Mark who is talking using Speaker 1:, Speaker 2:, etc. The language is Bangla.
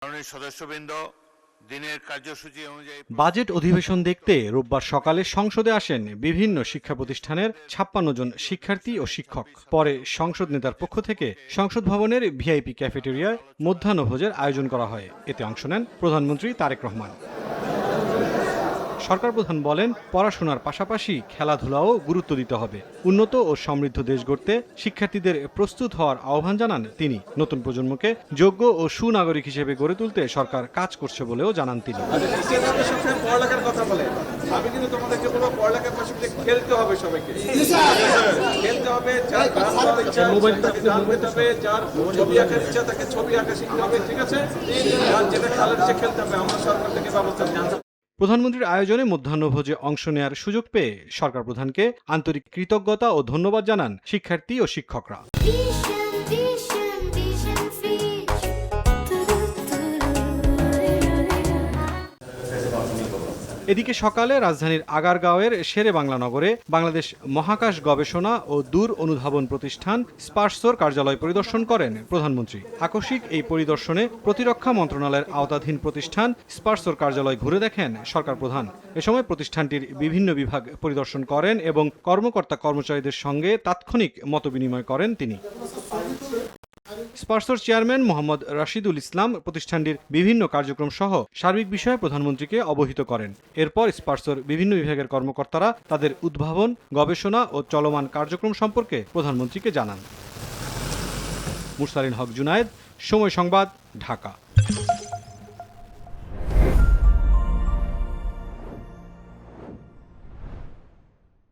Speaker 1: সদস্যবৃন্দ দিনের কার্যসূচি অনুযায়ী
Speaker 2: বাজেট অধিবেশন দেখতে রোববার সকালে সংসদে আসেন বিভিন্ন শিক্ষা প্রতিষ্ঠানের ৫৬ জন শিক্ষার্থী ও শিক্ষক। পরে সংসদ নেতার পক্ষ থেকে সংসদ ভবনের ভিআইপি ক্যাফেটেরিয়ায় মধ্যাহ্নভোজের আয়োজন করা হয়। এতে অংশ নেন প্রধানমন্ত্রী তারেক রহমান। সরকার প্রধান বলেন, পড়াশোনার পাশাপাশি খেলাধুলাও গুরুত্ব দিতে হবে। উন্নত ও সমৃদ্ধ দেশ গড়তে শিক্ষার্থীদের প্রস্তুত হওয়ার আহ্বান জানান তিনি। নতুন প্রজন্মকে যোগ্য ও সুনাগরিক হিসেবে গড়ে তুলতে সরকার কাজ করছে বলেও জানান তিনি।
Speaker 3: পড়ালেখার কথা বলে আমি কিন্তু তোমাদেরকে বলবো, পড়ালেখার পাশাপাশি খেলতে হবে, সবাইকে খেলতে হবে। যার গান গাওয়ার ইচ্ছা তাকে গান গাইতে হবে, যার ছবি আঁকার ইচ্ছা তাকে ছবি আঁকা শিখতে হবে, ঠিক আছে? যার যেটা খেলার ইচ্ছা খেলতে হবে। আমরা সরকার থেকে ব্যবস্থা নিই।
Speaker 2: প্রধানমন্ত্রীর আয়োজনে মধ্যাহ্নভোজে অংশ নেয়ার সুযোগ পেয়ে সরকার প্রধানকে আন্তরিক কৃতজ্ঞতা ও ধন্যবাদ জানান শিক্ষার্থী ও শিক্ষকরা। এদিকে সকালে রাজধানীর আগারগাঁওয়ের শেরে বাংলা নগরে বাংলাদেশ মহাকাশ গবেষণা ও দূর অনুধাবন প্রতিষ্ঠান স্পারসোর কার্যালয় পরিদর্শন করেন প্রধানমন্ত্রী। আকস্মিক এই পরিদর্শনে প্রতিরক্ষা মন্ত্রণালয়ের আওতাধীন প্রতিষ্ঠান স্পারসোর কার্যালয় ঘুরে দেখেন সরকার প্রধান। এ সময় প্রতিষ্ঠানটির বিভিন্ন বিভাগ পরিদর্শন করেন এবং কর্মকর্তা কর্মচারীদের সঙ্গে তাৎক্ষণিক মতবিনিময় করেন তিনি। স্পারসোর চেয়ারম্যান মোহাম্মদ রাশিদুল ইসলাম প্রতিষ্ঠানটির বিভিন্ন কার্যক্রম সহ সার্বিক বিষয়ে প্রধানমন্ত্রীকে অবহিত করেন। এরপর স্পারসোর বিভিন্ন বিভাগের কর্মকর্তারা তাদের উদ্ভাবন, গবেষণা ও চলমান কার্যক্রম সম্পর্কে প্রধানমন্ত্রীকে জানান। মুরসালিন হক জুনায়েদ, সময় সংবাদ, ঢাকা।